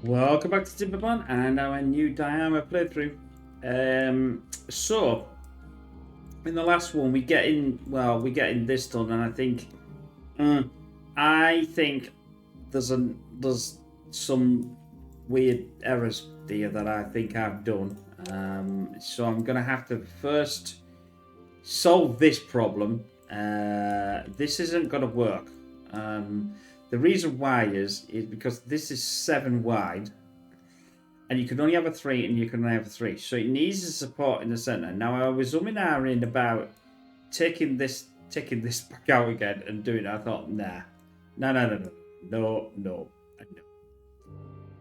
Welcome back to Timberborn and our new Diarma playthrough. So in the last one we get in this done, and I think there's some weird errors here that I think I've done. So I'm gonna have to first solve this problem. This isn't gonna work. The reason why is because this is 7 wide, and you can only have a 3, and you can only have a 3. So it needs the support in the center. Now I was in about taking this back out again and doing it. I thought, nah, no.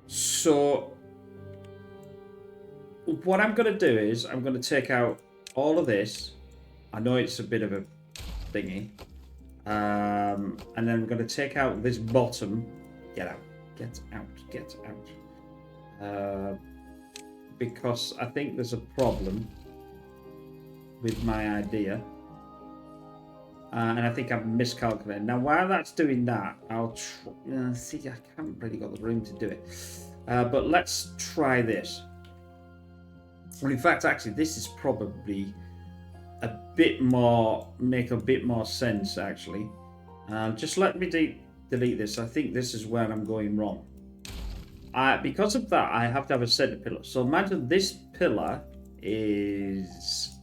So what I'm gonna do is I'm gonna take out all of this. I know it's a bit of a thingy. And then we're going to take out this bottom. Get out. Because I think there's a problem with my idea. And I think I've miscalculated. Now, while that's doing that, I'll see. I haven't really got the room to do it. But let's try this. Well, in fact, actually, this is probably make a bit more sense, actually. Just let me delete this. I think this is where I'm going wrong. Because of that, I have to have a center pillar. So imagine this pillar is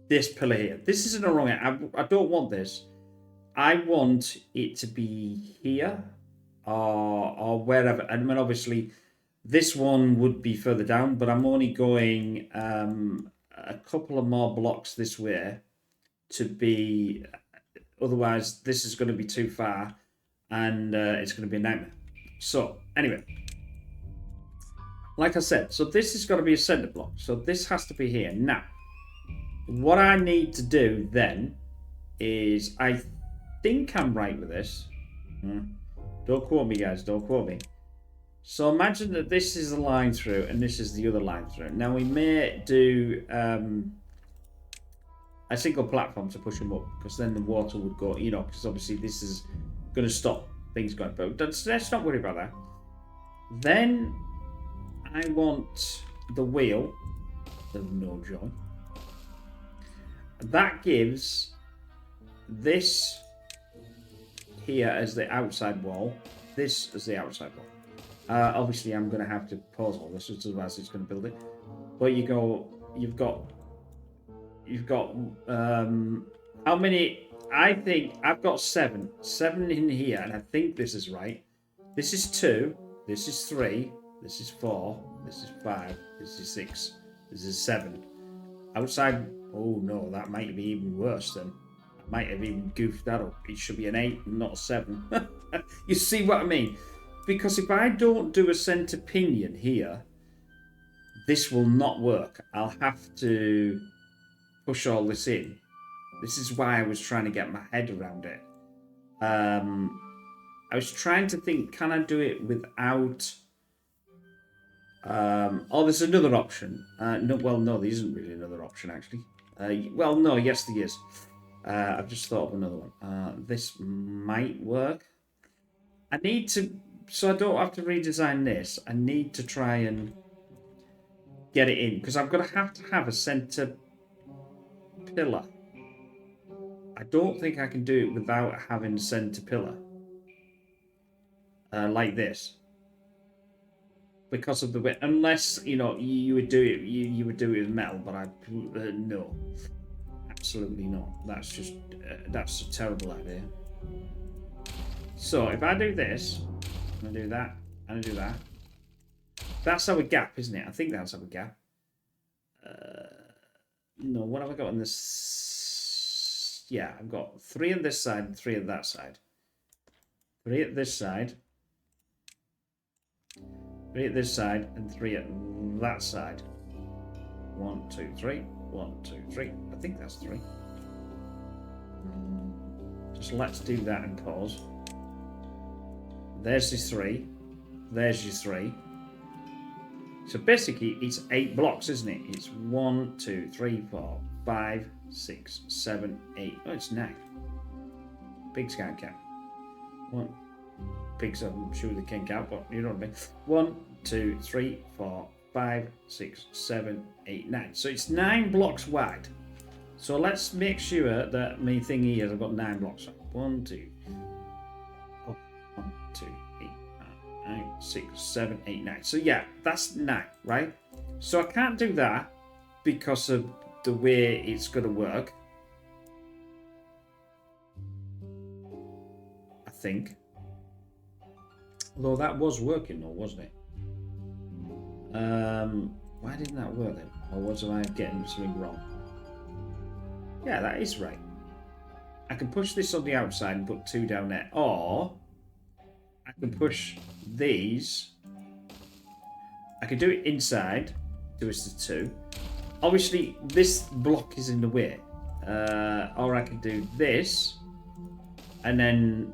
this pillar here. This isn't a wrong. I don't want this. I want it to be here or wherever. And then obviously this one would be further down, but I'm only going a couple of more blocks this way to be. Otherwise, this is going to be too far, and it's going to be a nightmare. So anyway, like I said, so this is going to be a center block. So this has to be here. Now, what I need to do then is, I think I'm right with this. Don't quote me, guys. Don't quote me. So imagine that this is the line through and this is the other line through. Now we may do a single platform to push them up, because then the water would go, because obviously this is going to stop things going. But let's not worry about that. Then I want the wheel of no joy. That gives this here as the outside wall, this as the outside wall. Obviously, I'm going to have to pause all this, otherwise it's going to build it. But you've got how many? I think I've got 7 in here, and I think this is right. This is 2, this is 3, this is 4, this is 5, this is 6, this is 7. Outside, oh no, that might be even worse then. I might have even goofed that up. It should be an 8, not a 7. You see what I mean? Because if I don't do a center pinion here, this will not work. I'll have to push all this in. This is why I was trying to get my head around it. I was trying to think, can I do it without... oh, there's another option. No, there isn't really another option, actually. No, yes, there is. I've just thought of another one. This might work. I need to... So I don't have to redesign this. I need to try and get it in, because I'm going to have a center pillar. I don't think I can do it without having a center pillar. Like this. Because of the way, unless, you would do it, you would do it with metal, but no. Absolutely not. That's just, that's a terrible idea. So if I do this, I do that, and I do that. That's our gap, isn't it? I think that's our gap. No, what have I got on this? Yeah, I've got 3 on this side and 3 on that side. 3 at this side. 3 at this side and 3 at that side. 1, 2, 3. 1, 2, 3. I think that's 3. Just let's do that and pause. There's your 3. There's your 3. So basically, it's 8 blocks, isn't it? It's 1, 2, 3, 4, 5, 6, 7, 8. Oh, it's 9. Big sky cap. 1, pigs I'm sure the kink out, but you know what I mean. 1, 2, 3, 4, 5, 6, 7, 8, 9. So it's 9 blocks wide. So let's make sure that my thing here is I've got 9 blocks. 1, 2, 4, 1, 2, 8, 9, 6, 7, 8, 9. So yeah, that's 9, right? So I can't do that because of the way it's going to work. I think. Although that was working though, wasn't it? Why didn't that work then? Or was I getting something wrong? Yeah, that is right. I can push this on the outside and put 2 down there. Or I can push these. I can do it inside. Do it to 2. Obviously, this block is in the way. Or I can do this. And then,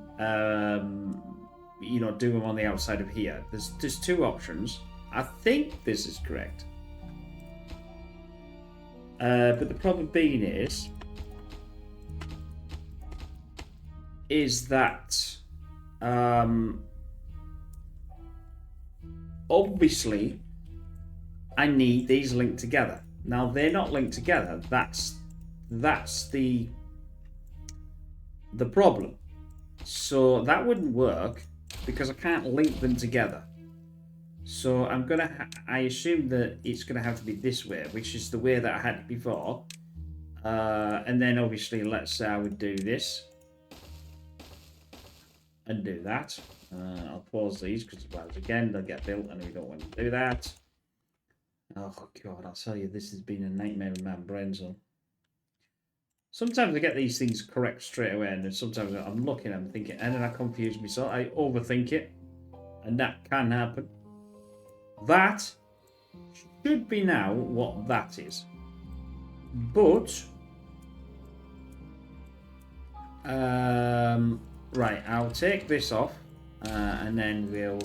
you know, do them on the outside of here. There's 2 options. I think this is correct. But the problem being is that obviously I need these linked together. Now they're not linked together. That's the problem. So that wouldn't work because I can't link them together. So I'm gonna. I assume that it's gonna have to be this way, which is the way that I had it before. And then obviously, let's say I would do this and do that. I'll pause these because, well, again, they'll get built, and we don't want to do that. Oh God, I'll tell you, this has been a nightmare with my brain. So sometimes I get these things correct straight away, and then sometimes I'm looking, I'm thinking, and then I confuse myself. I overthink it, and that can happen. That should be now what that is. But right, I'll take this off and then we'll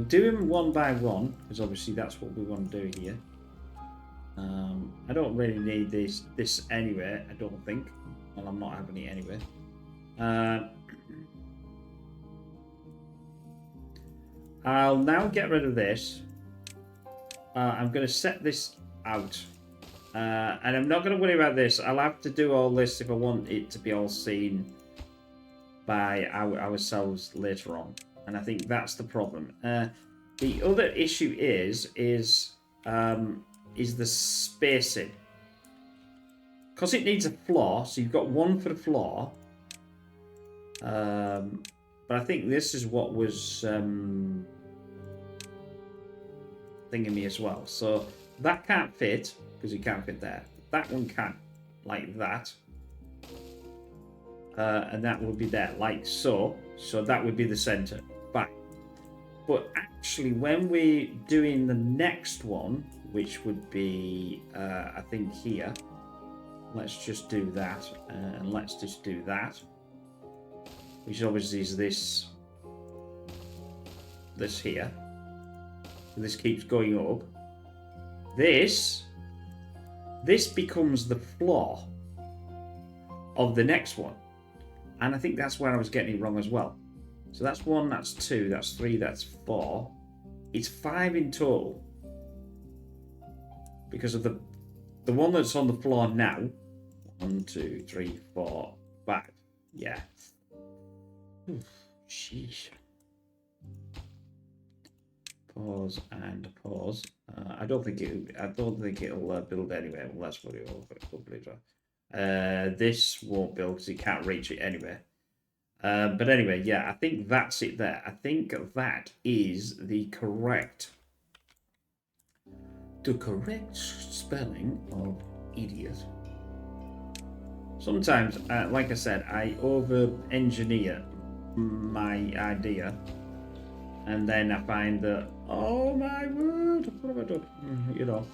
do them one by one because obviously that's what we want to do here. I don't really need this anyway, I don't think. Well, I'm not having it anyway. I'll now get rid of this. I'm going to set this out. And I'm not going to worry about this. I'll have to do all this if I want it to be all seen by ourselves later on. And I think that's the problem. The other issue is the spacing. Because it needs a floor, so you've got one for the floor. But I think this is what was thinking me as well. So that can't fit because you can't fit there. That one can, like that. And that would be there, like so. So that would be the center. Fine. But actually, when we're doing the next one, which would be, I think here, let's just do that. And let's just do that. Which obviously is this here. So this keeps going up. This becomes the floor of the next one. And I think that's where I was getting it wrong as well. So that's 1, that's 2, that's 3, that's 4. It's 5 in total. Because of the one that's on the floor now. 1, 2, 3, 4, 5. Yeah. Oof, sheesh. Pause and pause. I don't think it'll build anyway. Well, that's what it will probably. This won't build because it can't reach it anyway. But anyway, yeah, I think that's it there. I think that is the correct spelling of idiot. Sometimes, like I said, I over-engineer my idea. And then I find that, oh my word, what have I done? You know.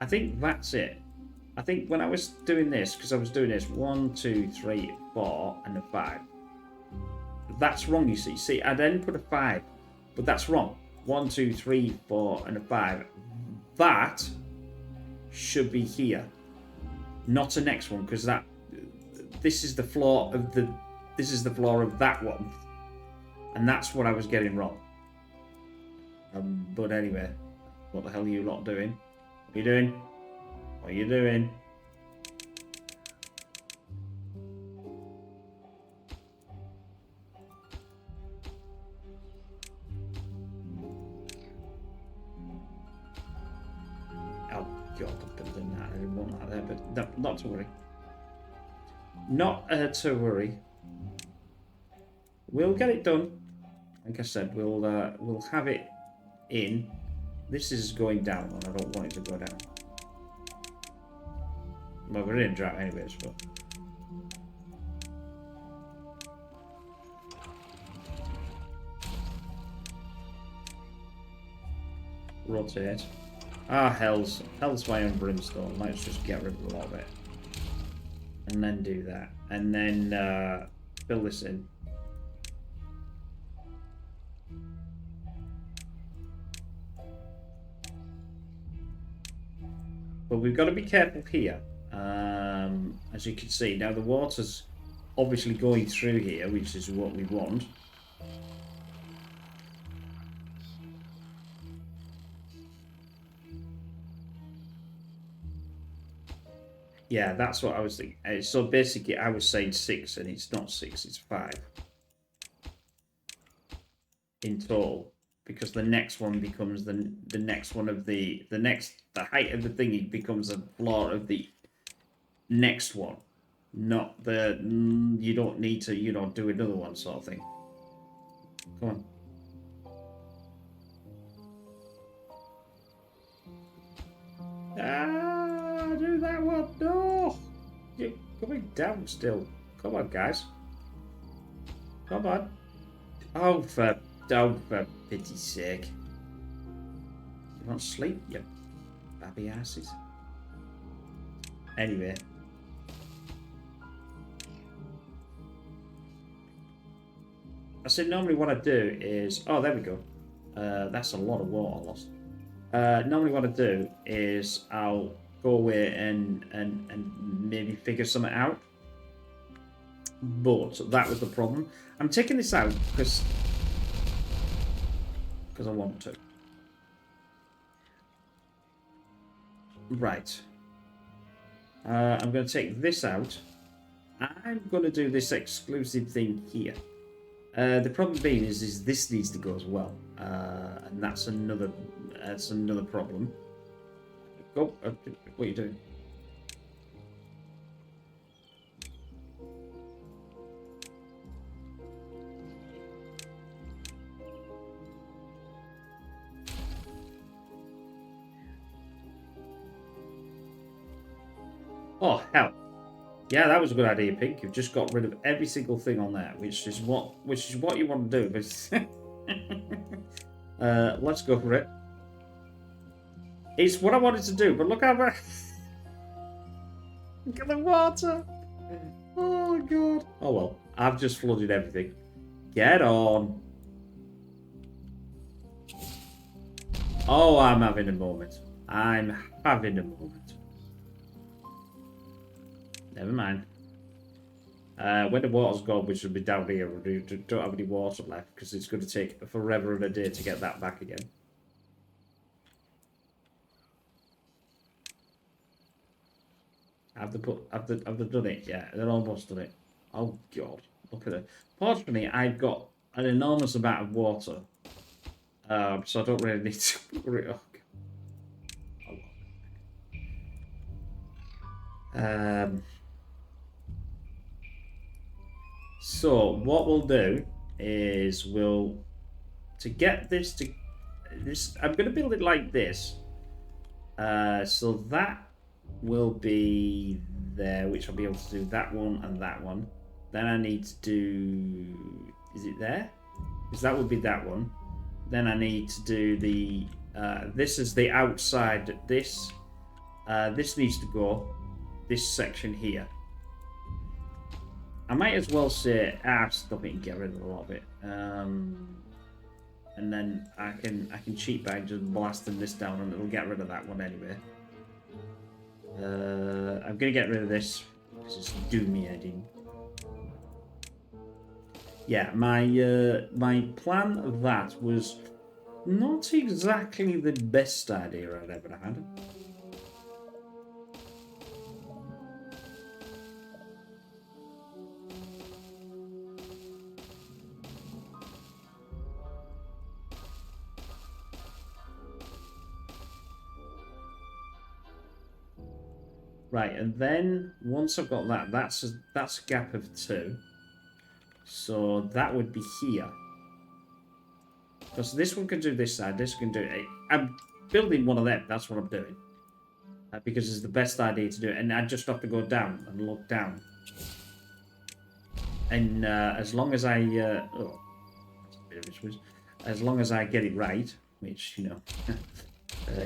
I think that's it. I think when I was doing this, because I was doing this 1, 2, 3, 4, and a 5. That's wrong, you see. See, I then put a 5, but that's wrong. 1, 2, 3, 4, and a 5. That should be here, not the next one, because this is the floor of that one, and that's what I was getting wrong. But anyway, what the hell are you lot doing? What are you doing? What are you doing? Oh God, I'm building that. I didn't want that there, but no, not to worry. Not to worry. We'll get it done. Like I said, we'll have it in. This is going down, and I don't want it to go down. Well, we're in a drought anyways, but rotate. Ah, hell's fire and brimstone. Let's just get rid of a lot of it, and then do that, and then fill this in. But we've got to be careful here. As you can see, now the water's obviously going through here, which is what we want. Yeah, that's what I was thinking. So basically, I was saying 6, and it's not 6, it's 5 in total. Because the next one becomes the next one of the height of the thingy becomes the floor of the next one, not the you don't need to do another one sort of thing. Come on. Do that one. No, you're coming down still. Come on, guys. Come on. Oh, for pity's sake. You want to sleep, you babby asses. Anyway. I said normally what I do is... Oh, there we go. That's a lot of water lost. Normally what I do is I'll go away and maybe figure something out. But that was the problem. I'm taking this out because I want to. Right. I'm going to take this out. I'm going to do this exclusive thing here. The problem being is this needs to go as well, and that's another problem. Go. What are you doing? Oh, hell. Yeah, that was a good idea, Pink. You've just got rid of every single thing on there, which is what you want to do. But let's go for it. It's what I wanted to do, but look how look at the water. Oh God. Oh well, I've just flooded everything. Get on. Oh, I'm having a moment. I'm having a moment. Never mind. When the water's gone, we should be down here. We don't have any water left because it's going to take forever and a day to get that back again. Have they done it? Yeah, they're almost done it. Oh God, look at it. Fortunately, I've got an enormous amount of water, so I don't really need to worry. Oh, So what we'll do is to get this to this. I'm going to build it like this. So that will be there, which I'll be able to do that one and that one. Then I need to do. Is it there? Because that would be that one. Then I need to do the. This is the outside. This needs to go. This section here. I might as well say, stop it and get rid of a lot of it. And then I can cheat by just blasting this down and it'll get rid of that one anyway. I'm gonna get rid of this Because it's doomy heading. Yeah, my my plan of that was not exactly the best idea I'd ever had. Right, and then once I've got that, that's a gap of 2. So that would be here. Because this one can do this side, this can do it. I'm building one of them, that's what I'm doing. Because it's the best idea to do it. And I just have to go down and look down. And as long as I... oh, that's a bit of a switch. As long as I get it right, which, you know,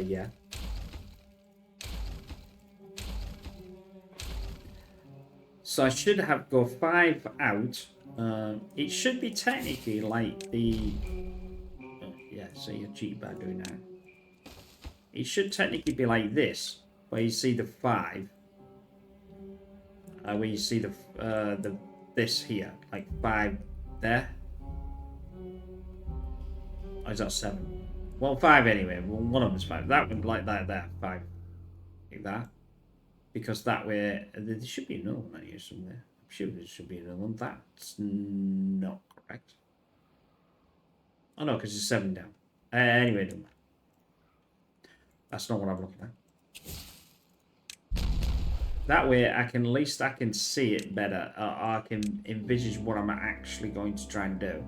yeah. So I should have go 5 out. It should be technically like the... yeah, so you're cheating by doing that. It should technically be like this, where you see the 5. Where you see the this here, like 5 there. Or is that 7? Well, 5 anyway. Well, one of them's 5. That one like that there, 5. Like that. Because that way, there should be another one here somewhere. I'm sure there should be another one. That's not correct. Oh no, because it's 7 down. Anyway, don't matter. That's not what I'm looking at. That way, at least I can see it better. Or I can envisage what I'm actually going to try and do.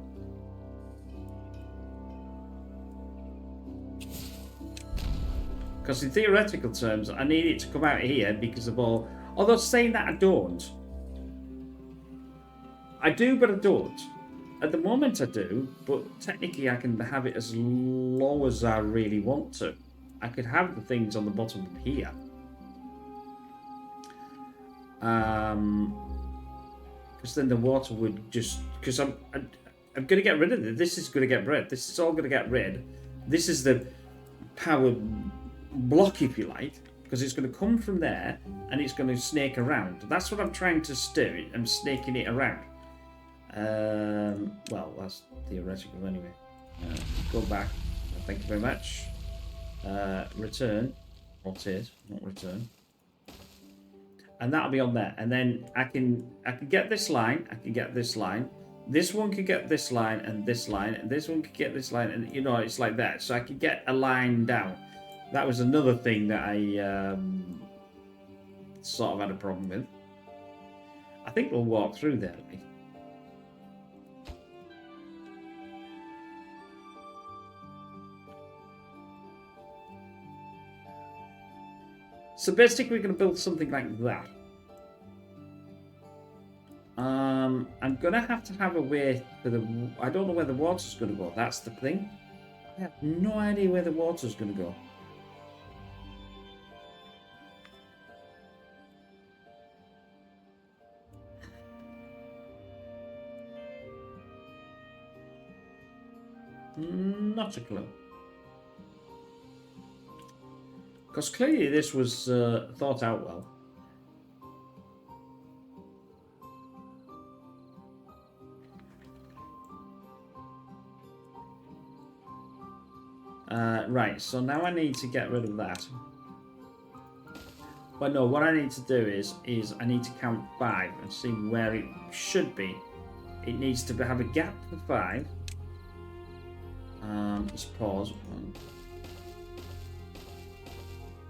Because in theoretical terms, I need it to come out here because of all... Although saying that I don't. I do, but I don't. At the moment I do, but technically I can have it as low as I really want to. I could have the things on the bottom here. Because then the water would just... Because I'm going to get rid of it. This is going to get rid. This is all going to get rid. This is the power block, if you like, because it's going to come from there and it's going to snake around. That's what I'm trying to do. I'm snaking it around. Well, that's theoretical anyway. Go back. Thank you very much. Return. Rotate, not return. And that'll be on there. And then I can get this line. I can get this line. This one could get this line and this line. And this one could get this line. And, you know, it's like that. So I could get a line down. That was another thing that I sort of had a problem with. I think we'll walk through there. Like. So basically we're going to build something like that. I'm going to have a way for the... I don't know where the water's going to go. That's the thing. I have no idea where the water's going to go. Not a clue. Because clearly this was thought out well. Right, so now I need to get rid of that. But no, what I need to do is I need to count 5 and see where it should be. It needs to have a gap for 5. Let's pause.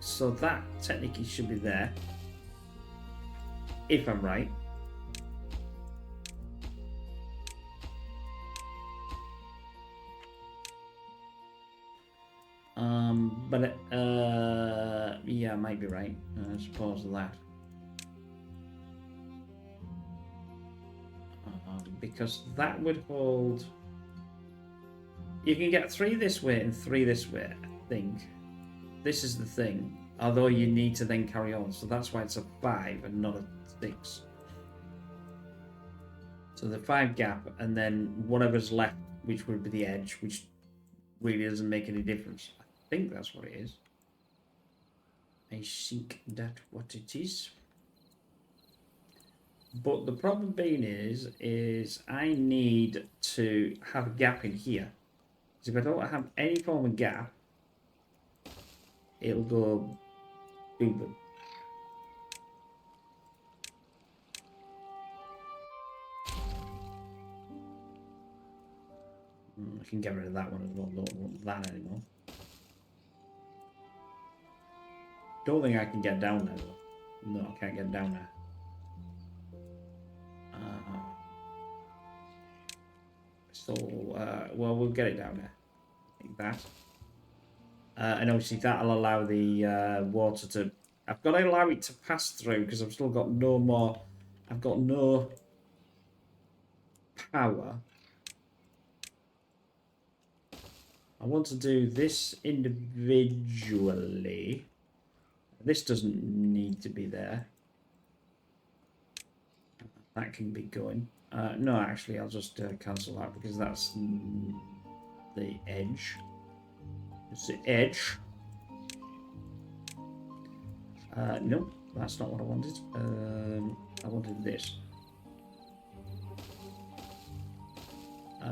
So that technically should be there. If I'm right. But yeah, I might be right. Let's pause that. Because that would hold... You can get 3 this way and 3 this way, I think. This is the thing. Although you need to then carry on. So that's why it's a 5 and not a 6. So the 5 gap and then whatever's left, which would be the edge, which really doesn't make any difference. I think that's what it is. I think that's what it is. But the problem being is I need to have a gap in here. Because if I don't have any form of gap, it'll go boom boom. I can get rid of that one as well. Don't want that anymore. Don't think I can get down there though. No, I can't get down there. Well, we'll get it down there. Like that. And obviously that'll allow the water to... I've got to allow it to pass through because I've still got no more... I've got no power. I want to do this individually. This doesn't need to be there. That can be going. No, actually, I'll just cancel that because that's the edge. It's the edge. No, that's not what I wanted. I wanted this.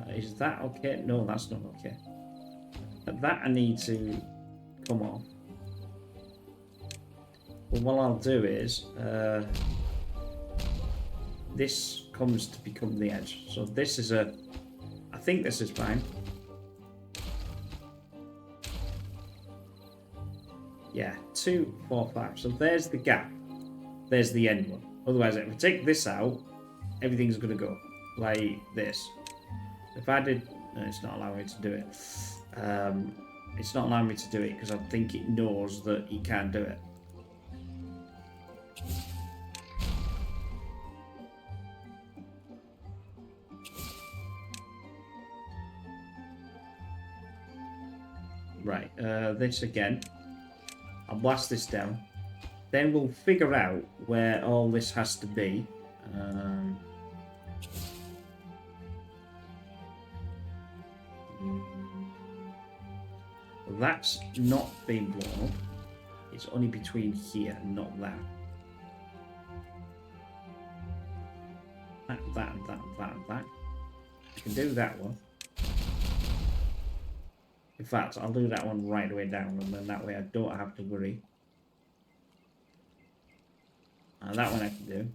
Is that okay? No, that's not okay. That I need to come off. But what I'll do is this comes to become the edge. So this is I think this is fine. Yeah, 2, 4, 5. So there's the gap. There's the end one. Otherwise, if I take this out, everything's going to go like this. If I did... No, it's not allowing me to do it. It's not allowing me to do it because I think it knows that it can't do it. Right, this again. I'll blast this down. Then we'll figure out where all this has to be. That's not being blown up. It's only between here and not that. That. I can do that one. In fact, I'll do that one right the way down, and then that way I don't have to worry. That one I can do.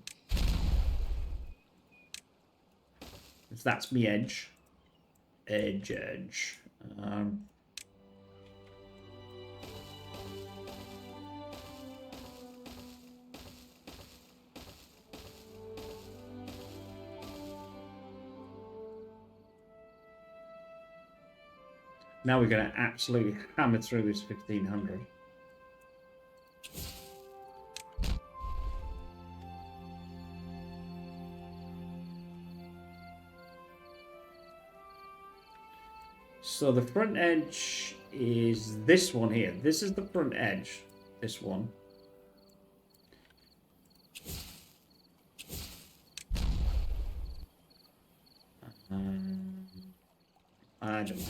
If that's me edge. Edge. Now we're going to absolutely hammer through this 1500. So the front edge is this one here. This is the front edge. This one. I don't know.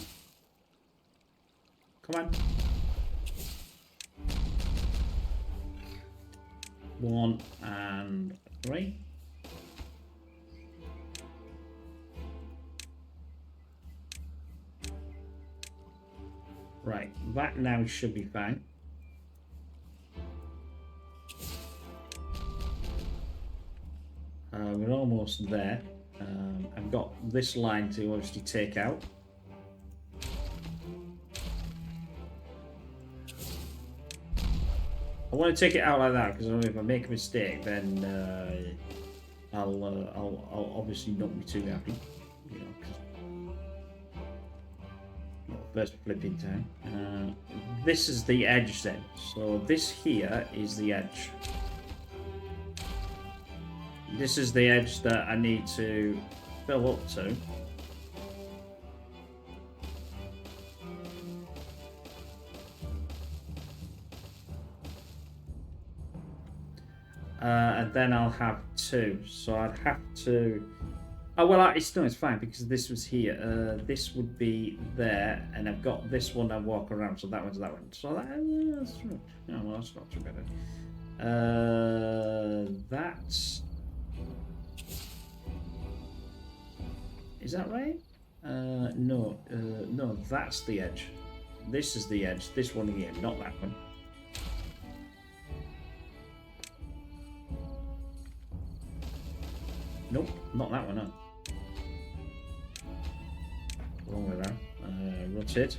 Come on. 1 and 3. Right, that now should be fine. We're almost there. I've got this line to obviously take out. I want to take it out like that because I know if I make a mistake, then I'll obviously not be too happy, you know. First flipping time. This is the edge then. So this here is the edge. This is the edge that I need to fill up to. And then I'll have 2. So I'd have to... Oh, well, it's fine because this was here. This would be there, and I've got this one I walk around, so that one's that one. So that's no, well, that's not too bad. That's Is that right? No, no, that's the edge. This is the edge. This one here, not that one. Nope, not that one, no. Wrong with that. Rotate.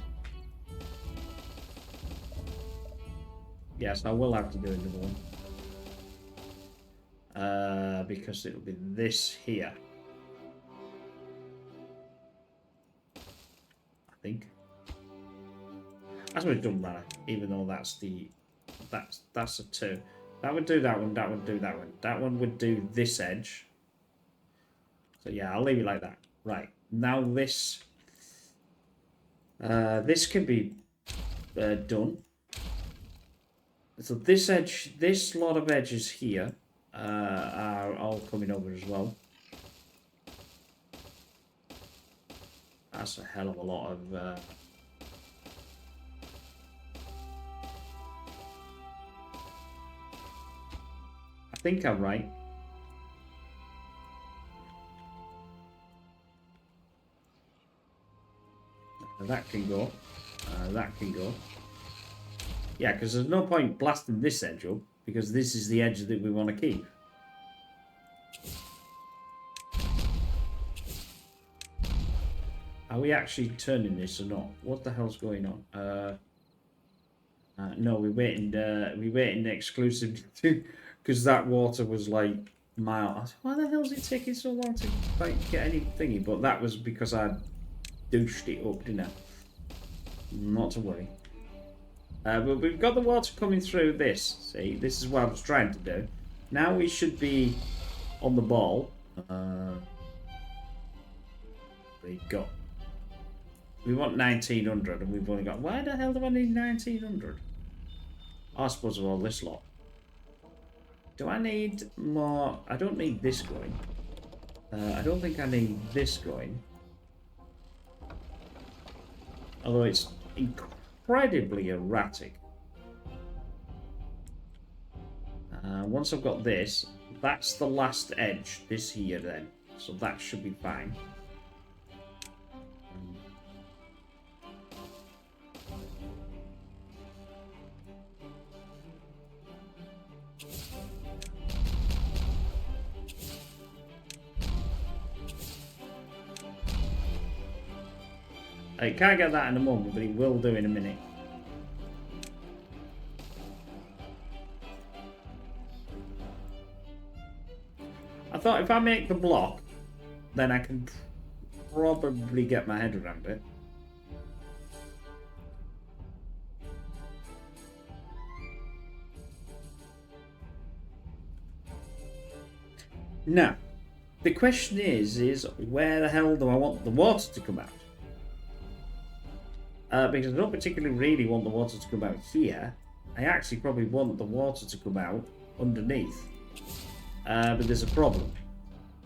Yes, I will have to do another one. Because it'll be this here. I think. That's what it doesn't matter, even though that's a 2. That would do that one, that would do that one. That one would do this edge. So yeah, I'll leave it like that. Right. Now this this can be done. So this edge, this lot of edges here are all coming over as well. That's a hell of a lot of I think I'm right. That can go. That can go. Yeah, because there's no point blasting this edge up, because this is the edge that we want to keep. Are we actually turning this or not? What the hell's going on? No, we're waiting exclusively because that water was like mild. Why the hell is it taking so long to like, get any thingy? But that was because I douched it up, didn't I? Not to worry. But we've got the water coming through this. See, this is what I was trying to do. Now we should be on the ball. We want 1900 and we've only got... Why the hell do I need 1900? I suppose of all this lot. Do I need more... I don't need this going. I don't think I need this going. Although it's incredibly erratic. Once I've got this, that's the last edge, this here then. So that should be fine. I can't get that in a moment, but it will do in a minute. I thought if I make the block, then I can probably get my head around it. Now, the question is where the hell do I want the water to come out? Because I don't particularly really want the water to come out here. I actually probably want the water to come out underneath. But there's a problem.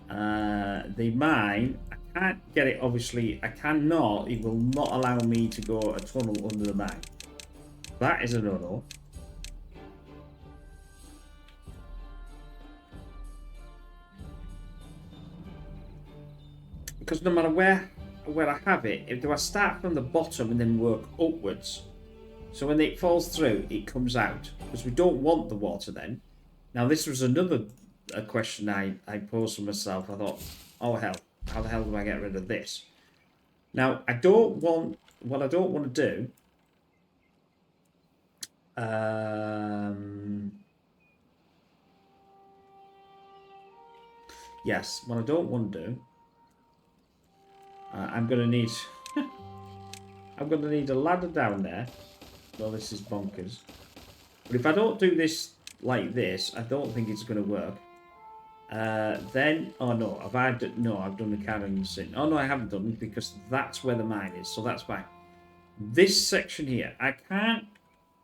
The mine, I can't get it, obviously. I cannot, it will not allow me to go a tunnel under the mine. That is a no-no. Because no matter where I have it, if do I start from the bottom and then work upwards, so when it falls through it comes out, because we don't want the water then. Now this was another question I posed to myself. I thought, oh hell, how the hell do I get rid of this? Now what I don't want to do, yes, what I don't want to do, I'm gonna need a ladder down there. Well, this is bonkers. But if I don't do this like this, I don't think it's gonna work. Then, oh no, I've done the cannon sin. Oh no, I haven't done it because that's where the mine is, so that's fine. This section here, I can't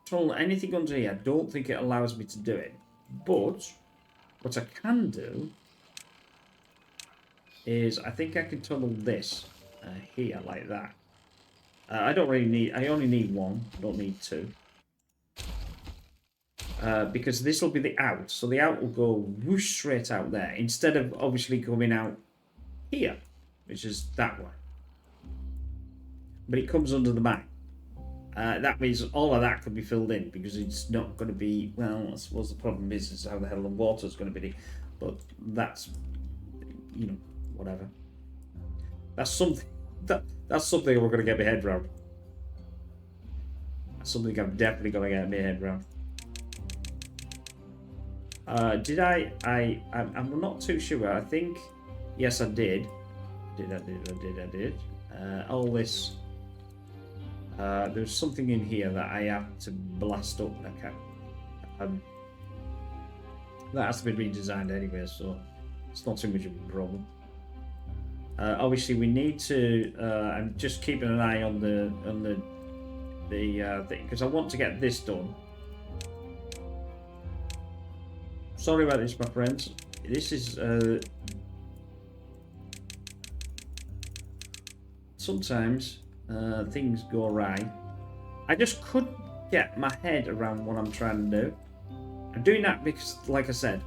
tunnel anything under here. I don't think it allows me to do it. But what I can do is I think I can tunnel this here like that. I only need one, I don't need two. Because this will be the out, so the out will go whoosh straight out there instead of obviously coming out here, which is that one. But it comes under the mine. That means all of that could be filled in because it's not going to be, well, I suppose the problem is how the hell the water's going to be. But that's, you know, whatever. That's something that's something we're going to get my head around. That's something I'm definitely going to get my head around. Did I'm not too sure. I think, yes, I did. I did. All this. There's something in here that I have to blast up. That has to be redesigned anyway, so it's not too much of a problem. Obviously, we need to. I'm just keeping an eye on the thing because I want to get this done. Sorry about this, my friends. This is sometimes things go awry. I just couldn't get my head around what I'm trying to do. I'm doing that because, like I said,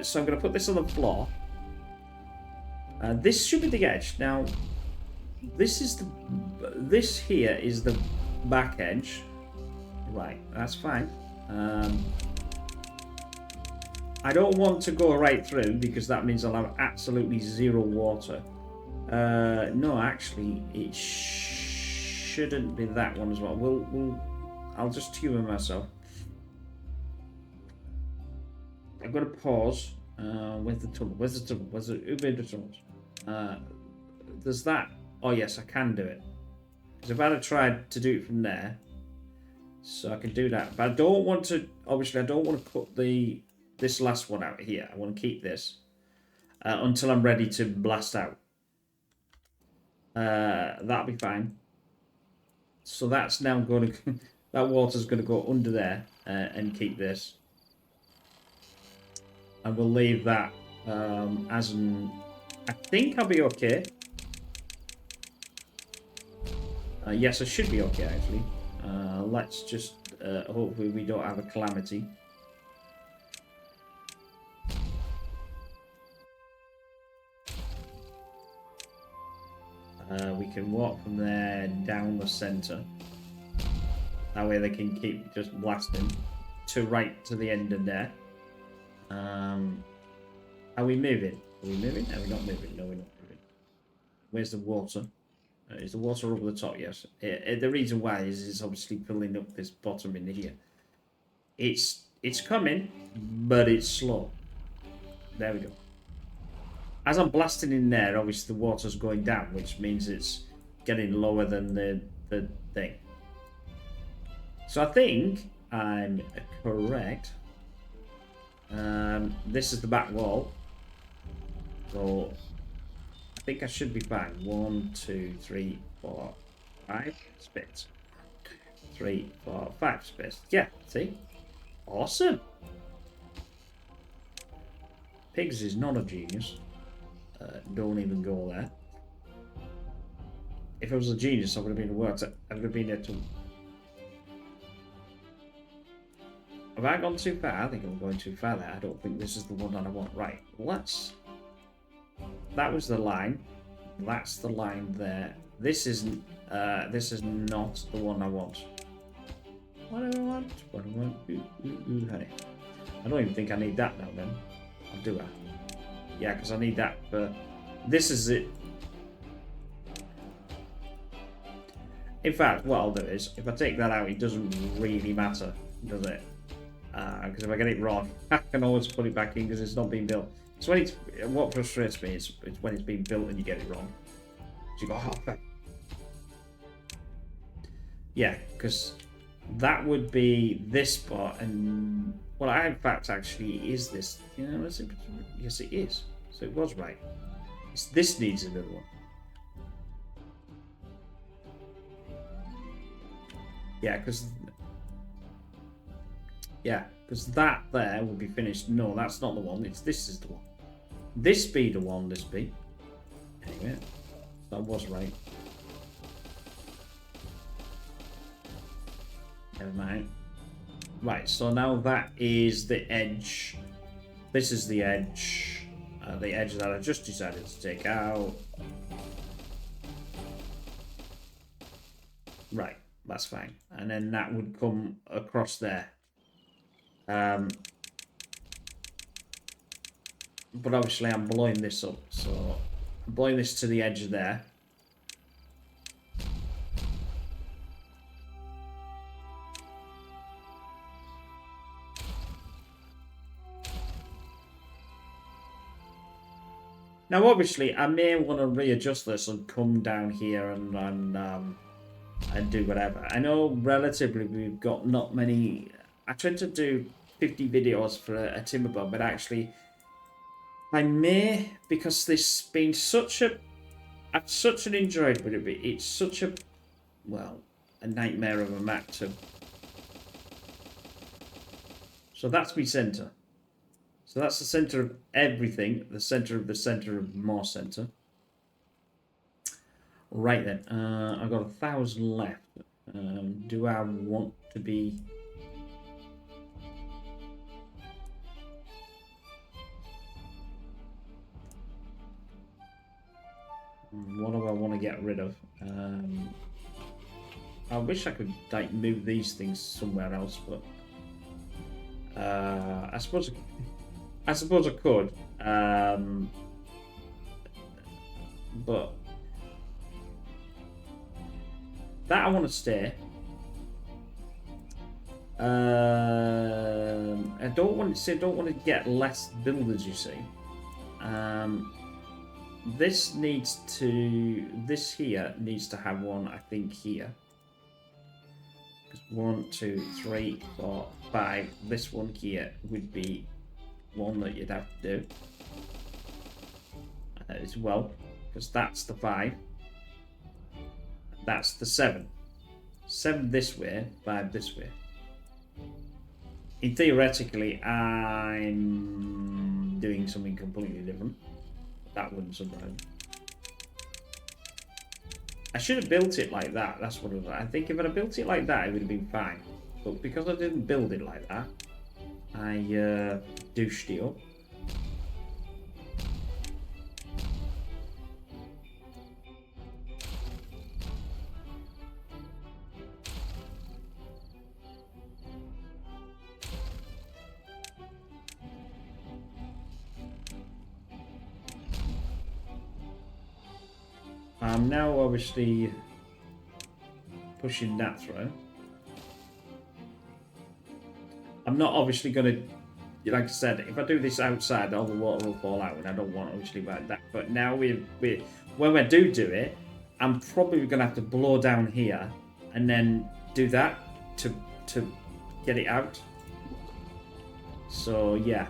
so I'm going to put this on the floor. This should be the edge. Now, this here is the back edge. Right, that's fine. I don't want to go right through because that means I'll have absolutely zero water. No, actually, it shouldn't be that one as well. I'll just humour myself. I'm going to pause. Where's the tunnel? Who made the tunnels? There's that. Oh yes, I can do it. Because if I had tried to do it from there, so I can do that. But I don't want to. Obviously, I don't want to put this last one out here. I want to keep this until I'm ready to blast out. That'll be fine. So that's now going to. That water's going to go under there and keep this. And we'll leave that as an... I think I'll be okay. Yes, I should be okay, actually. Let's just... hopefully we don't have a calamity. We can walk from there down the centre. That way they can keep just blasting right to the end of there. Are we moving? Are we moving? Are we not moving? No, we're not moving. Where's the water? Is the water over the top? Yes. The reason why is it's obviously filling up this bottom in here. It's coming, but it's slow. There we go. As I'm blasting in there, obviously the water's going down, which means it's getting lower than the thing. So I think I'm correct. This is the back wall. So I think I should be fine. 1, 2, 3, 4, 5 space. 3, 4, 5 space. Yeah, see? Awesome. Pigs is not a genius. Don't even go there. If I was a genius, I would have been worked. I would have been able to. Have I gone too far? I think I'm going too far there. I don't think this is the one that I want. Right, let's... That was the line. That's the line there. This isn't... this is not the one I want. What do I want? What do I want? Hey. I don't even think I need that now then. Or do I? Yeah, because I need that for... This is it. In fact, what I'll do is, if I take that out, it doesn't really matter, does it? Because if I get it wrong, I can always put it back in because it's not being built. So when it's... What frustrates me is it's when it's being built and you get it wrong. So you go, oh, fuck. Yeah, because that would be this spot, and... Well, I, in fact, actually is this. You know, yes, it is. So it was right. This needs another one. Yeah, because that there will be finished. No, that's not the one. This is the one. This be the one. This be. Anyway, that was right. Never mind. Right, so now that is the edge. This is the edge that I just decided to take out. Right, that's fine. And then that would come across there. But obviously I'm blowing this up, so I'm blowing this to the edge of there. Now, obviously, I may want to readjust this and come down here and do whatever. I know relatively we've got not many. I tend to do 50 videos for a Timberborn, but actually, I may, because this been such a. I've such an enjoyed with it. It's such a, well, a nightmare of a map to. So that's my centre. So that's the centre of everything. The centre of more centre. Right then, I've got 1,000 left. Do I want to be? What do I want to get rid of? I wish I could like move these things somewhere else, but I suppose I could. But that I want to stay. I don't want to get less builders. You see, this here needs to have one. I think here. 1, 2, 3, 4, 5. This one here would be one that you'd have to do as well, because that's the 5. That's the 7. 7 this way, 5 this way. Theoretically, I'm doing something completely different. That wouldn't surprise me. I should have built it like that. That's what I think. If I'd have built it like that, it would have been fine. But because I didn't build it like that, I douched it up. I'm now obviously pushing that through. I'm not obviously going to, like I said, if I do this outside, all the water will fall out, and I don't want obviously like that. But now when I do it, I'm probably going to have to blow down here and then do that to get it out. So yeah,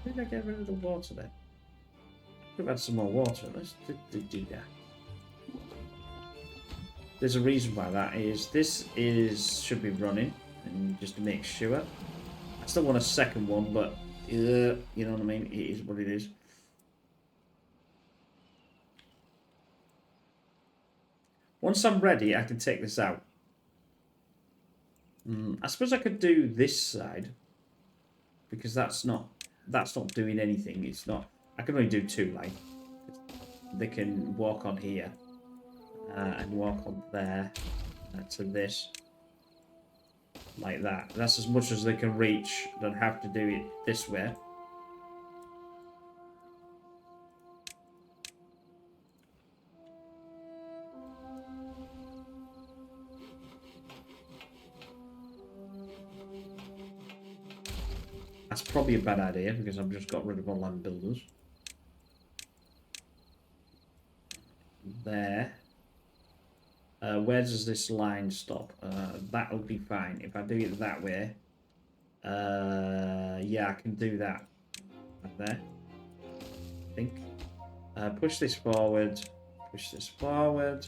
did I get rid of the water there? We've had some more water. Let's do that. There's a reason why that is. This should be running, and just to make sure. I still want a second one, but you know what I mean. It is what it is. Once I'm ready, I can take this out. I suppose I could do this side, because that's not doing anything. It's not. I can only do 2, like they can walk on here and walk on there to this, like that. That's as much as they can reach. Don't have to do it this way. That's probably a bad idea because I've just got rid of all land builders. There. Where does this line stop? That'll be fine. If I do it that way, yeah, I can do that. Right there. I think. Push this forward. Push this forward.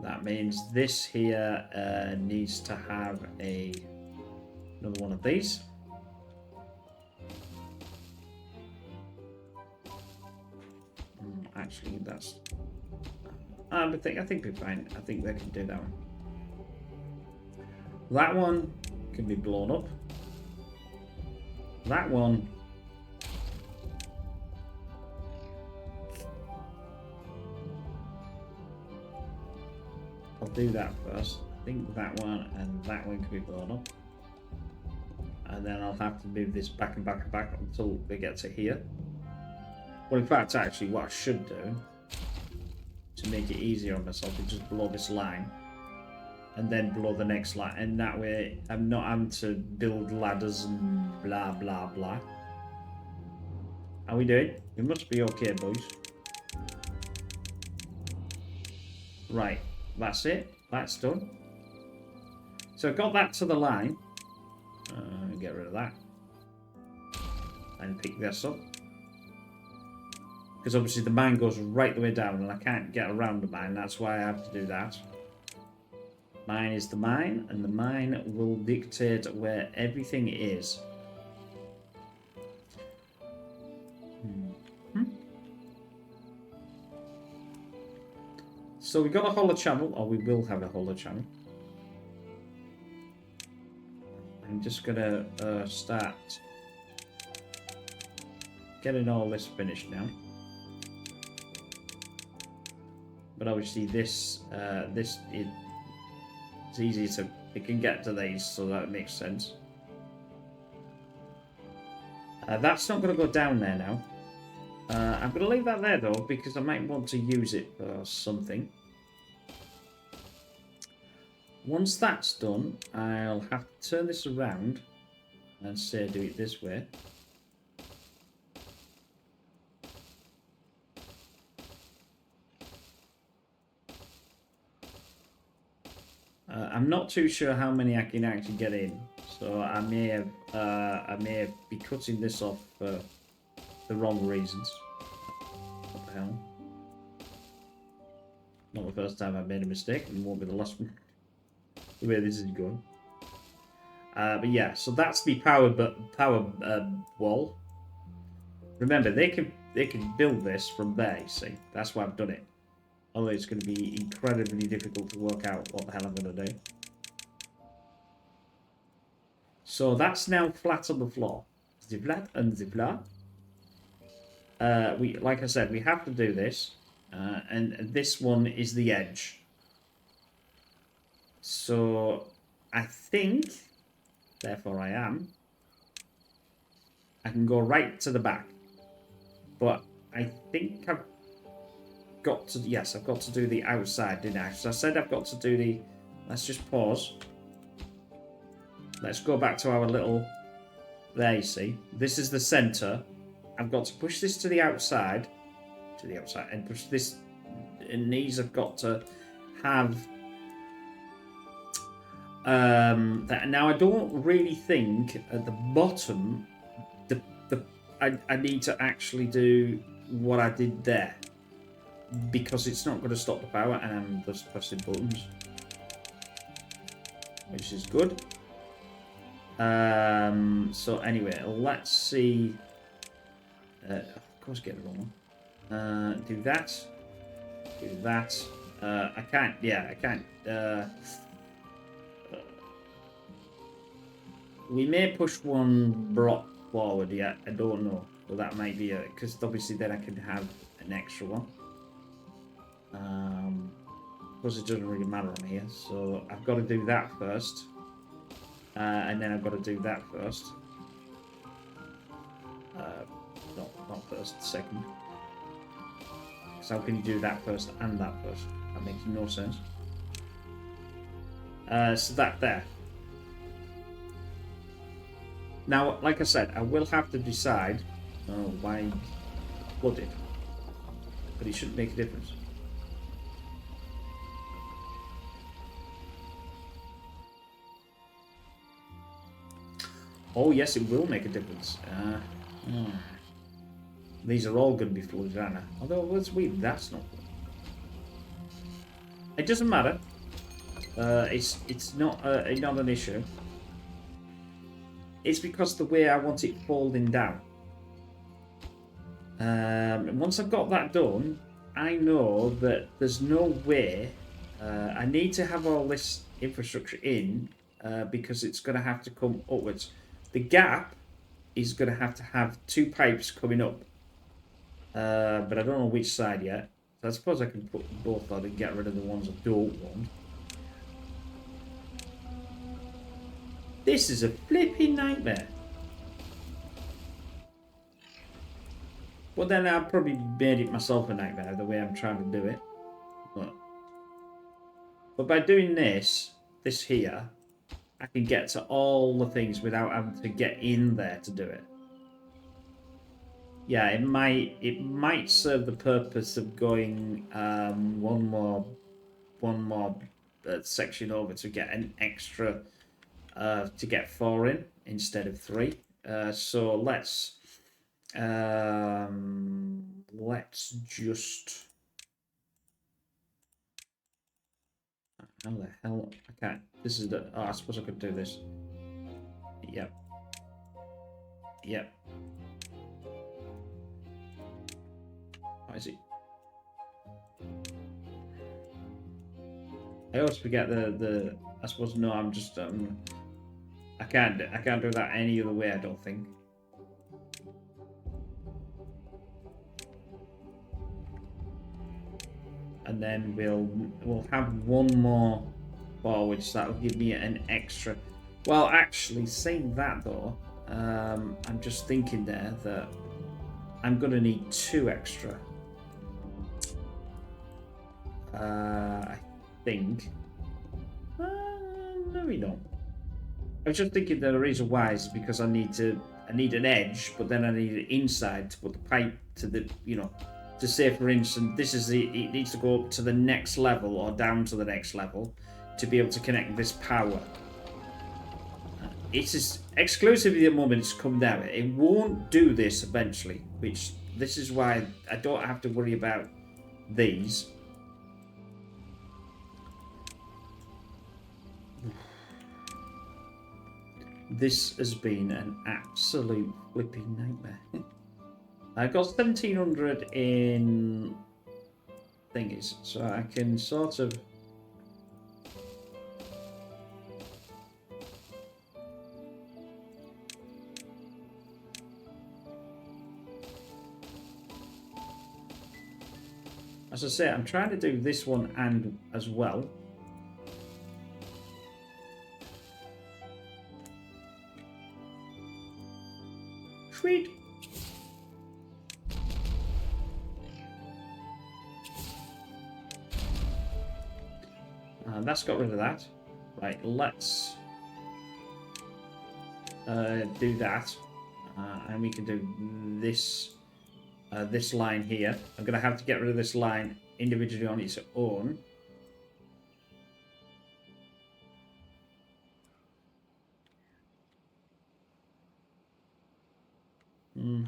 That means this here needs to have another one of these. Actually, that's. I think we're fine. I think they can do that one. That one can be blown up. That one. do that first. I think that one and that one can be blown up. And then I'll have to move this back and back and back until we get to here. Well, in fact, actually, what I should do to make it easier on myself is just blow this line and then blow the next line. And that way, I'm not having to build ladders and blah, blah, blah. How we doing? We must be okay, boys. Right, that's it. That's done. So I've got that to the line. Get rid of that. And pick this up. Because obviously the mine goes right the way down and I can't get around the mine. That's why I have to do that. Mine is the mine, and the mine will dictate where everything is. So we've got a hollow channel, or we will have a hollow channel. I'm just gonna start getting all this finished now. But obviously this it's easy to, it can get to these, so that makes sense. That's not going to go down there now. I'm going to leave that there though, because I might want to use it for something. Once that's done, I'll have to turn this around and say do it this way. I'm not too sure how many I can actually get in, so I may be cutting this off for the wrong reasons. What the hell? Not the first time I've made a mistake, and it won't be the last one. The way this is going. But yeah, so that's the power wall. Remember, they can build this from there. You see, that's why I've done it. Although it's going to be incredibly difficult to work out what the hell I'm going to do. So that's now flat on the floor. The flat and the flat. Like I said, we have to do this, and this one is the edge. So I think, therefore I can go right to the back, but I think I've got to, yes, I've got to do the outside, didn't I? So I said I've got to do the, let's just pause. Let's go back to our little, there you see, this is the center. I've got to push this to the outside, and push this, and these have got to have, that. Now I don't really think at the bottom, I need to actually do what I did there, because it's not going to stop the power, and I'm just pressing buttons, which is good. So anyway, let's see. Of course, get the wrong one. Do that. Do that. I can't. Yeah, I can't. We may push one block forward. Yeah, I don't know. Well, that might be it, because obviously then I can have an extra one. Of course, it doesn't really matter on here, so I've got to do that first, and then I've got to do that first. Not first, second. So how can you do that first and that first? That makes no sense. So that there. Now, like I said, I will have to decide why flood it, but it shouldn't make a difference. Oh yes, it will make a difference. These are all going to be flooded, aren't they? Although it's weird, that's not. It doesn't matter. It's not an issue. It's because the way I want it folding down. Once I've got that done, I know that there's no way. I need to have all this infrastructure in because it's going to have to come upwards. The gap is going to have two pipes coming up. But I don't know which side yet. So I suppose I can put both on and get rid of the ones I don't want. This is a flipping nightmare. Well, then I've probably made it myself a nightmare the way I'm trying to do it. But by doing this here, I can get to all the things without having to get in there to do it. Yeah, it might serve the purpose of going one more section over to get an extra to get 4 in instead of 3. So let's just. How the hell? I can't. This is the. Oh, I suppose I could do this. Yep. Yep. What is it? I always forget the. I suppose no. I'm just. I can't do that any other way. I don't think. And then we'll have one more forward, so that'll give me an extra. Well, actually, saying that though, I'm just thinking there that I'm gonna need 2 extra. I think. No, we don't. I was just thinking that the reason why is because I need an edge, but then I need it inside to put the pipe to the to say, for instance, it needs to go up to the next level or down to the next level to be able to connect this power. It is exclusively at the moment it's come down. It won't do this eventually, which this is why I don't have to worry about these. This has been an absolute flipping nightmare. I got 1700 in thingies, so I can sort of. As I say, I'm trying to do this one and as well. Sweet. That's got rid of that. Right, let's do that, and we can do this this line here. I'm going to have to get rid of this line individually on its own.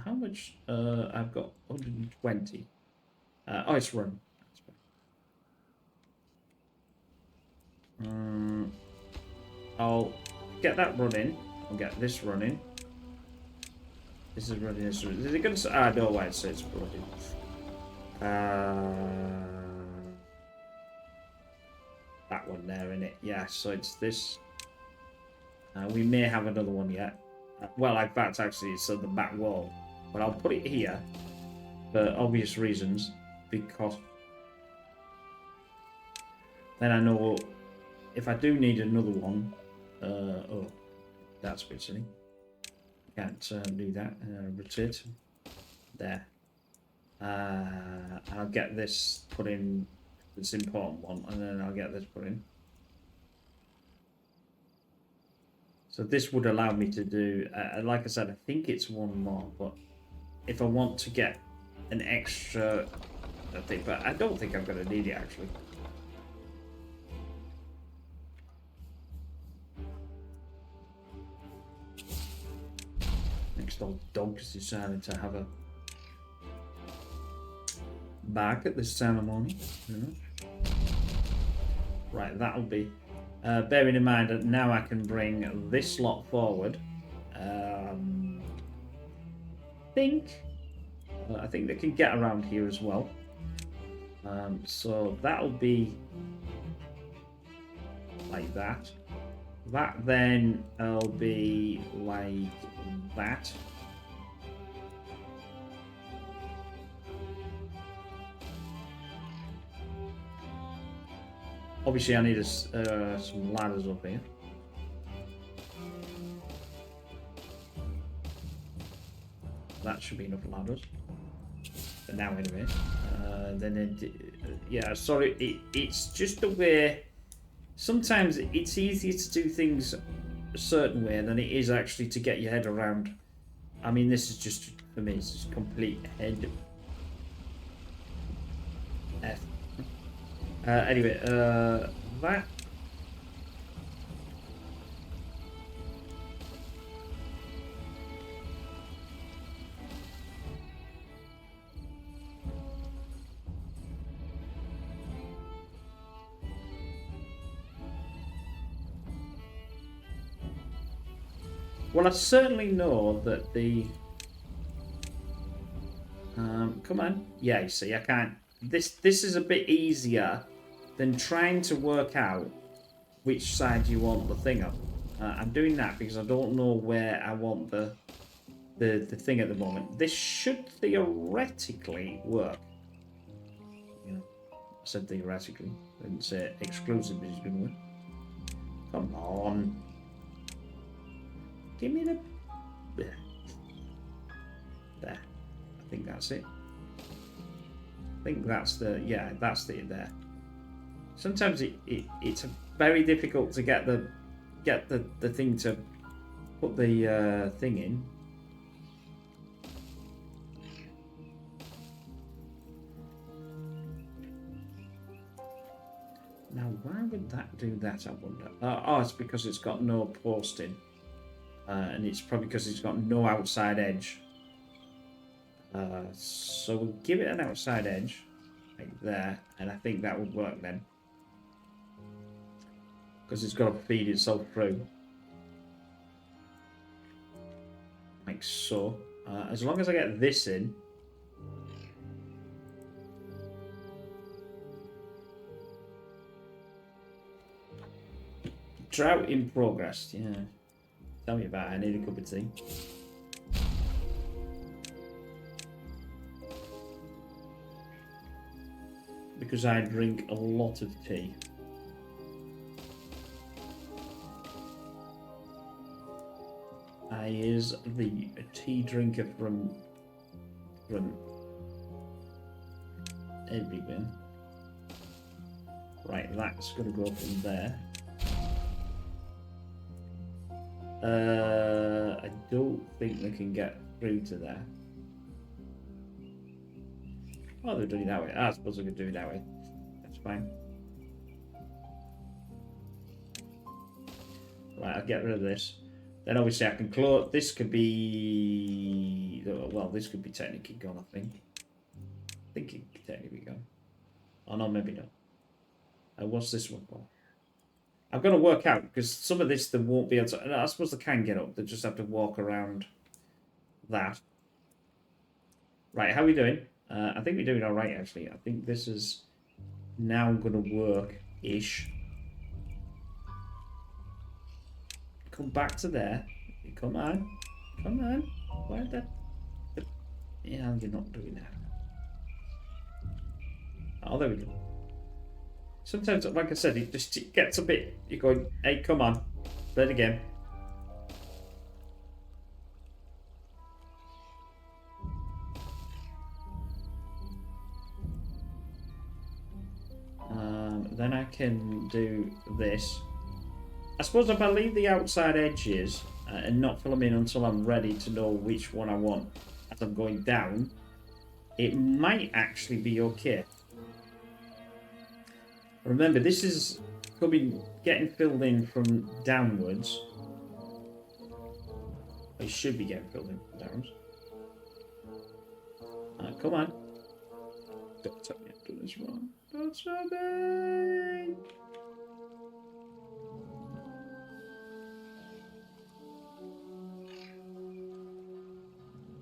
How much? I've got 120. Oh, it's run. I'll get that running. I'll get this running. This is running. Is it going to? I know why it says running. That one there, in it. Yeah. So it's this. We may have another one yet. Well, in fact, actually, it's on the back wall, but I'll put it here for obvious reasons because then I know if I do need another one. Oh, that's a bit silly. Can't do that. Rotate. There. I'll get this put in, this important one, and then I'll get this put in. So this would allow me to do, like I said, I think it's one more, but if I want to get an extra thing, but I don't think I'm going to need it actually. Next old dog's decided to have a bark at this time of morning. Right, that'll be. Bearing in mind that now I can bring this lot forward. I think they can get around here as well. So that'll be like that. That then will be like that. Obviously, I need some ladders up here. That should be enough ladders. For now, anyway. Yeah, sorry, it's just the way... Sometimes it's easier to do things a certain way than it is actually to get your head around. I mean, this is just, for me, it's just complete head F. Anyway, that. Well, I certainly know that the... come on. Yeah, you see, I can't... This is a bit easier than trying to work out which side you want the thing on. I'm doing that because I don't know where I want the thing at the moment. This should theoretically work. You know, I said theoretically. I didn't say exclusively is going to work. Come on. Give me the... There. I think that's it. I think that's the... Yeah, that's the there. Sometimes it's very difficult to get the thing to put the thing in. Now, why would that do that, I wonder? Oh, it's because it's got no posting. And it's probably because it's got no outside edge. So we'll give it an outside edge, like there, and I think that would work then. Because it's got to feed itself through. Like so. As long as I get this in. Drought in progress, yeah. Tell me about it, I need a cup of tea. Because I drink a lot of tea. I is the tea drinker from everywhere. Right, that's gonna go from there. I don't think they can get through to there. Oh, they're doing it that way. I suppose they could do it that way. That's fine. Right, I'll get rid of this. Then obviously I can close. This could be... Well, this could be technically gone, I think. I think it could technically be gone. Oh, no, maybe not. What's this one for? I've got to work out, because some of this they won't be able to... I suppose they can get up. They just have to walk around that. Right, how are we doing? I think we're doing all right, actually. I think this is now going to work-ish. Come back to there. Come on. Come on. Why that? Yeah, you're not doing that. Oh, there we go. Sometimes, like I said, it gets a bit... You're going, hey, come on. Play it again. Then I can do this. I suppose if I leave the outside edges and not fill them in until I'm ready to know which one I want as I'm going down, it might actually be okay. Remember, this is getting filled in from downwards. It should be getting filled in from downwards. Come on. Don't tell me I'm doing this wrong. Don't tell me.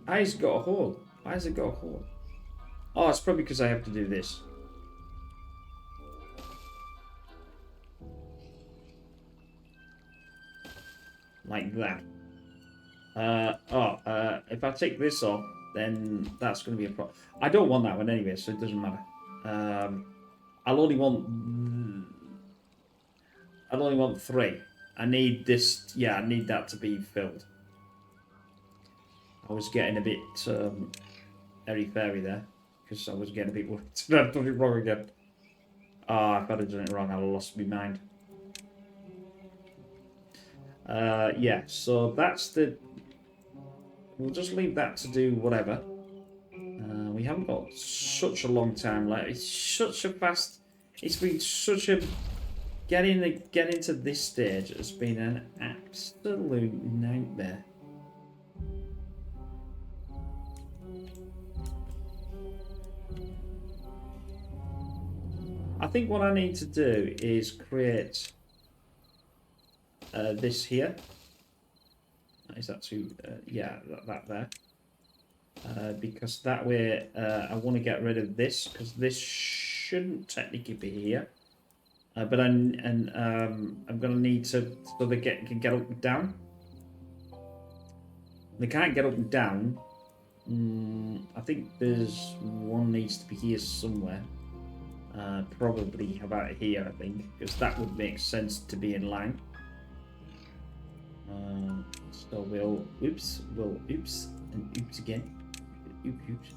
It's got a hole. Why has it got a hole? Oh, it's probably because I have to do this. Like that. If I take this off, then that's going to be a problem. I don't want that one anyway, so it doesn't matter. I'll only want 3. I need this. Yeah, I need that to be filled. I was getting a bit airy-fairy there. Because I was getting a bit worried. I've done it wrong again. Oh, if I'd have done it wrong, I'd have lost my mind. Yeah, so that's the... We'll just leave that to do whatever. We haven't got such a long time left. It's such a fast... It's been such a... Getting to this stage has been an absolute nightmare. I think what I need to do is create this here. Is that too... yeah, that there. Because that way I want to get rid of this, because this shouldn't technically be here. But I'm going to need to... So they can get up and down. They can't get up and down. I think there's one needs to be here somewhere. Probably about here, I think, because that would make sense to be in line. So we'll oops and oops again. Oops.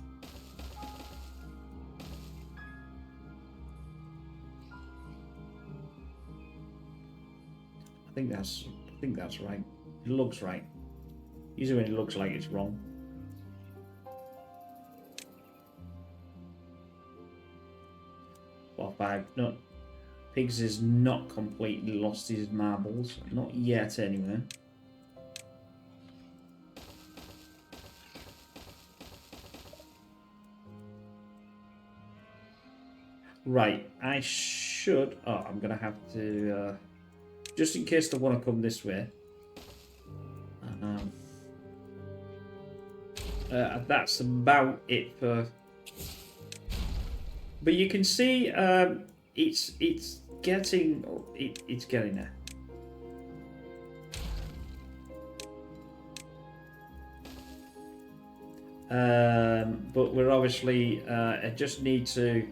I think that's right. It looks right. Usually when it looks like it's wrong. Well, 5. No, Pigs is not completely lost his marbles. Not yet, anyway. Right, I should... Oh, I'm going to have to... just in case they want to come this way. That's about it for... But you can see it's getting... It's getting there. But we're obviously... I just need to...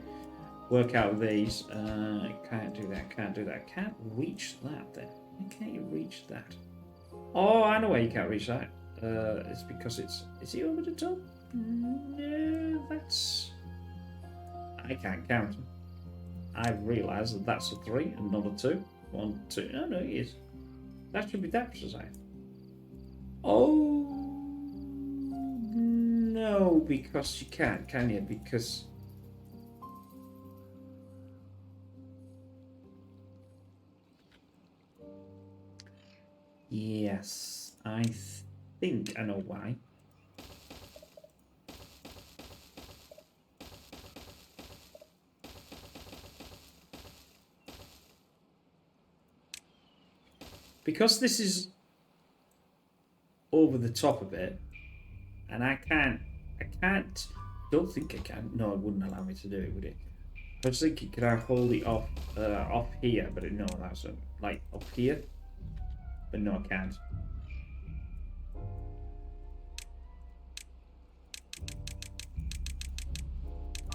work out these. Can't do that. Can't reach that then. Why can't you reach that? Oh, I know why you can't reach that. It's because it's... Is it over the top? No, that's... I can't count. I've realised that that's a 3 and not a 2. 1, 2... No, it is. That should be that precise. Oh... No, because you can't, can you? Because... Yes, I think I know why. Because this is over the top of it, and I don't think I can. No, it wouldn't allow me to do it, would it? I was thinking, could I hold it off here? But no, that's like up here. But no, I can't.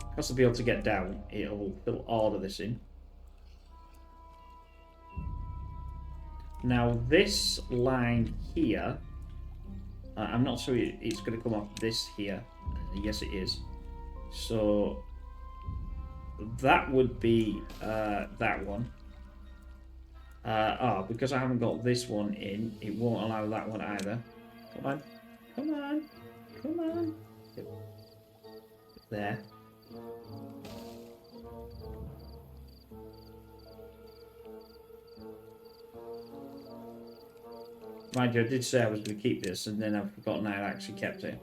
Because to be able to get down, it'll order this in. Now this line here, I'm not sure it's going to come off this here. Yes, it is. So that would be that one. Because I haven't got this one in, it won't allow that one either. Come on. There. Mind you, I did say I was going to keep this, and then I've forgotten I actually kept it.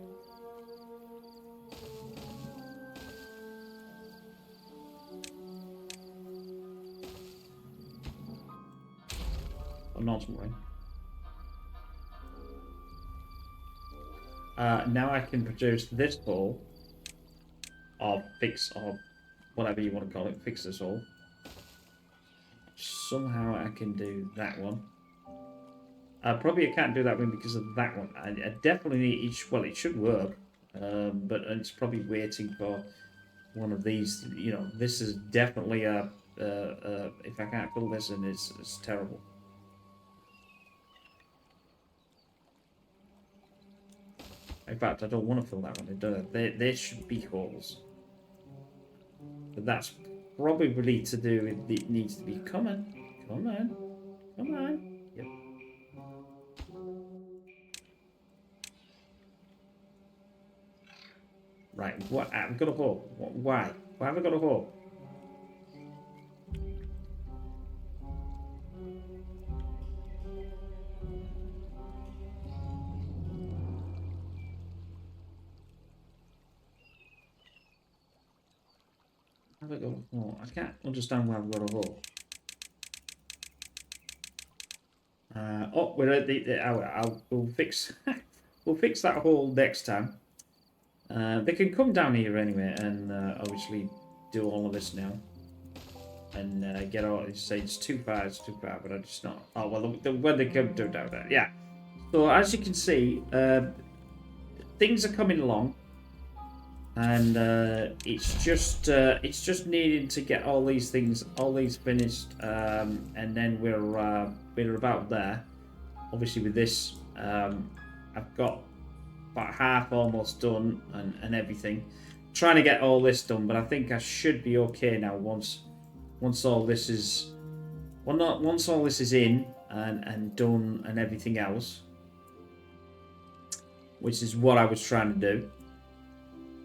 Or not worrying. Now I can produce this hole, or fix, or whatever you want to call it, fix this hole. Somehow I can do that one. Probably I can't do that one because of that one. I definitely need each. Well, it should work, but it's probably waiting for one of these. You know, this is definitely a. If I can't fill this in, it's terrible. In fact, I don't want to fill that one. There should be holes. But that's probably to do with it needs to be. Come on. Come on. Come on. Yep. Right. What? I've got a hole. Why? Why have I got a hole? Have I got a hole? I can't understand why I've got a hole. We're at the hour. We'll fix we'll fix that hole next time. They can come down here anyway, and obviously do all of this now, and get all. Say it's too far, but I just not. Oh well, when they come down there, yeah. So as you can see, things are coming along, and it's just needing to get all these finished, and then we're about there. Obviously, with this, I've got about half almost done and everything. Trying to get all this done, but I think I should be okay now once all this is once all this is in and done and everything else, which is what I was trying to do.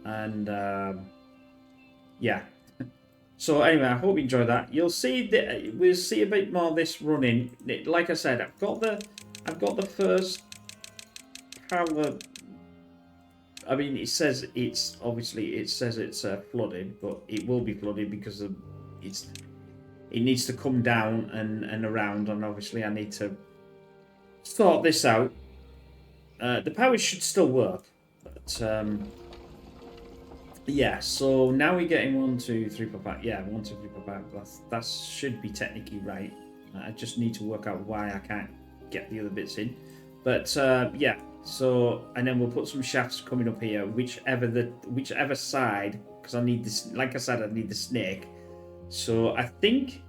And yeah. So anyway, I hope you enjoyed that. You'll see that we'll see a bit more of this running. Like I said, I've got the first power. I mean, it says it's flooded, but it will be flooded because it needs to come down and around, and obviously I need to sort this out. The power should still work, but yeah. So now we're getting 1, 2, 3, 4, 5. Yeah, 1, 2, 3, 4, 5. That should be technically right. I just need to work out why I can't get the other bits in, but yeah. So, and then we'll put some shafts coming up here, whichever side, because I need this. Like I said, I need the snake. So I think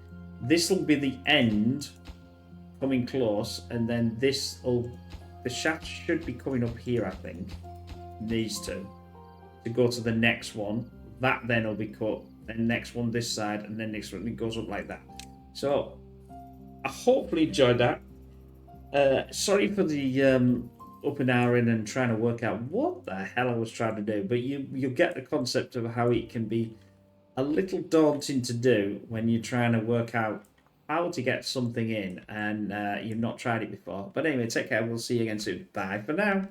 this will be the end, coming close, and then the shaft should be coming up here. I think these two to go to the next one. That then will be cut. Then next one this side, and then next one it goes up like that. So I hopefully enjoyed that. Sorry for the up and hour in and trying to work out what the hell I was trying to do, but you get the concept of how it can be a little daunting to do when you're trying to work out how to get something in and you've not tried it before. But anyway, take care. We'll see you again soon. Bye for now.